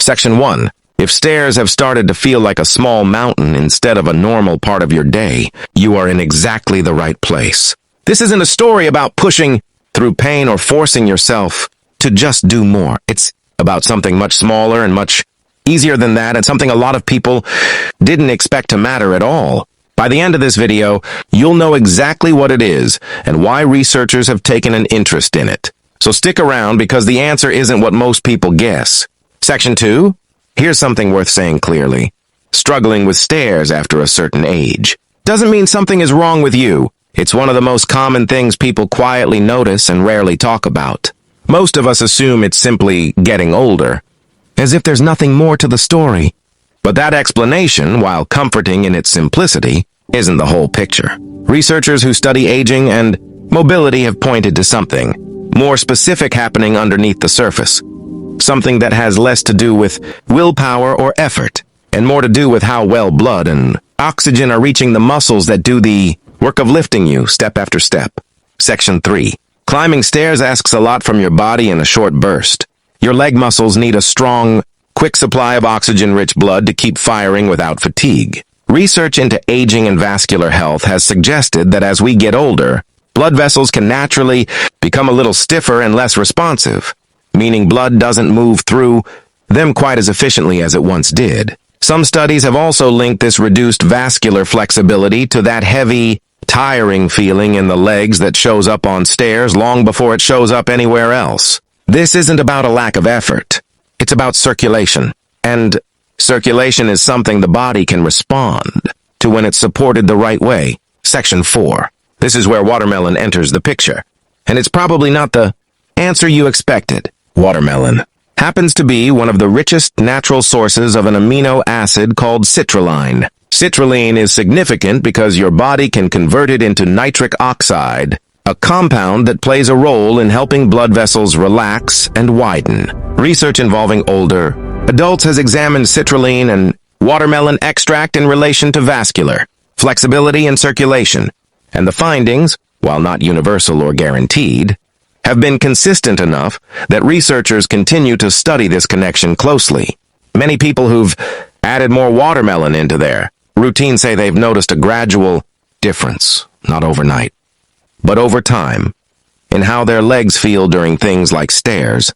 Section 1. If stairs have started to feel like a small mountain instead of a normal part of your day, you are in exactly the right place. This isn't a story about pushing through pain or forcing yourself to just do more. It's about something much smaller and much easier than that, and something a lot of people didn't expect to matter at all. By the end of this video, you'll know exactly what it is and why researchers have taken an interest in it. So stick around because the answer isn't what most people guess. Section 2. Here's something worth saying clearly. Struggling with stairs after a certain age doesn't mean something is wrong with you. It's one of the most common things people quietly notice and rarely talk about. Most of us assume it's simply getting older, as if there's nothing more to the story. But that explanation, while comforting in its simplicity, isn't the whole picture. Researchers who study aging and mobility have pointed to something more specific happening underneath the surface. Something that has less to do with willpower or effort, and more to do with how well blood and oxygen are reaching the muscles that do the work of lifting you step after step. Section 3. Climbing stairs asks a lot from your body in a short burst. Your leg muscles need a strong, quick supply of oxygen-rich blood to keep firing without fatigue. Research into aging and vascular health has suggested that as we get older, blood vessels can naturally become a little stiffer and less responsive, meaning blood doesn't move through them quite as efficiently as it once did. Some studies have also linked this reduced vascular flexibility to that heavy, tiring feeling in the legs that shows up on stairs long before it shows up anywhere else. This isn't about a lack of effort. It's about circulation. And circulation is something the body can respond to when it's supported the right way. Section 4. This is where watermelon enters the picture. And it's probably not the answer you expected. Watermelon happens to be one of the richest natural sources of an amino acid called citrulline. Citrulline is significant because your body can convert it into nitric oxide, a compound that plays a role in helping blood vessels relax and widen. Research involving older adults has examined citrulline and watermelon extract in relation to vascular flexibility and circulation, and the findings, while not universal or guaranteed, have been consistent enough that researchers continue to study this connection closely. Many people who've added more watermelon into their routine say they've noticed a gradual difference, not overnight, but over time, in how their legs feel during things like stairs,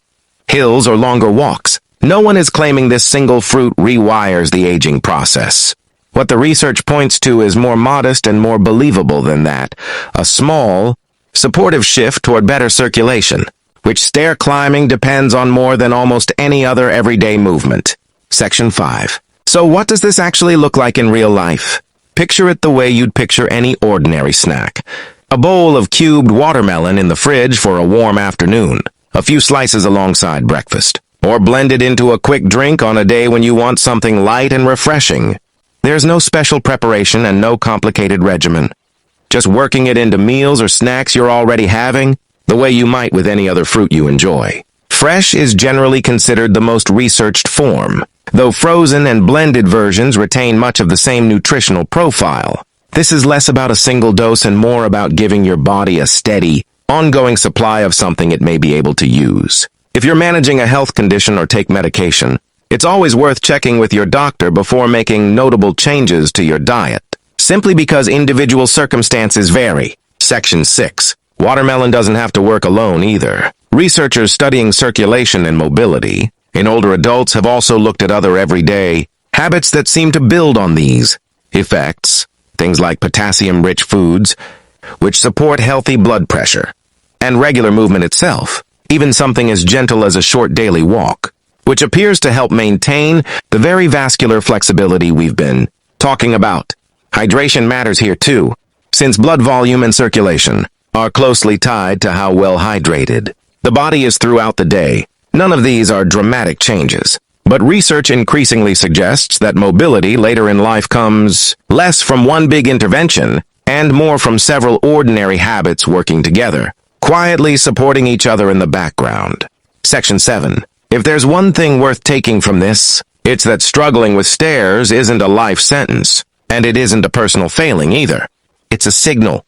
hills, or longer walks. No one is claiming this single fruit rewires the aging process. What the research points to is more modest and more believable than that, a small, supportive shift toward better circulation, which stair climbing depends on more than almost any other everyday movement. Section 5. So what does this actually look like in real life? Picture it the way you'd picture any ordinary snack. A bowl of cubed watermelon in the fridge for a warm afternoon, a few slices alongside breakfast, or blended into a quick drink on a day when you want something light and refreshing. There's no special preparation and no complicated regimen. Just working it into meals or snacks you're already having, the way you might with any other fruit you enjoy. Fresh is generally considered the most researched form, though frozen and blended versions retain much of the same nutritional profile. This is less about a single dose and more about giving your body a steady, ongoing supply of something it may be able to use. If you're managing a health condition or take medication, it's always worth checking with your doctor before making notable changes to your diet, simply because individual circumstances vary. Section 6. Watermelon doesn't have to work alone either. Researchers studying circulation and mobility in older adults have also looked at other everyday habits that seem to build on these effects, things like potassium-rich foods, which support healthy blood pressure, and regular movement itself, even something as gentle as a short daily walk, which appears to help maintain the very vascular flexibility we've been talking about. Hydration matters here too, since blood volume and circulation are closely tied to how well hydrated the body is throughout the day. None of these are dramatic changes, but research increasingly suggests that mobility later in life comes less from one big intervention and more from several ordinary habits working together, quietly supporting each other in the background. Section 7. If there's one thing worth taking from this, it's that struggling with stairs isn't a life sentence, and it isn't a personal failing either. It's a signal,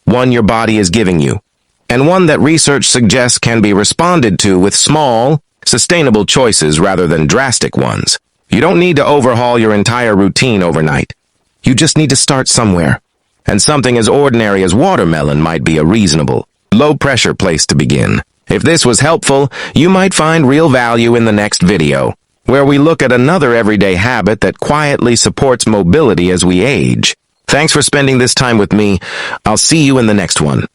one your body is giving you, and one that research suggests can be responded to with small, sustainable choices rather than drastic ones. You don't need to overhaul your entire routine overnight. You just need to start somewhere. And something as ordinary as watermelon might be a reasonable, low-pressure place to begin. If this was helpful, you might find real value in the next video, where we look at another everyday habit that quietly supports mobility as we age. Thanks for spending this time with me. I'll see you in the next one.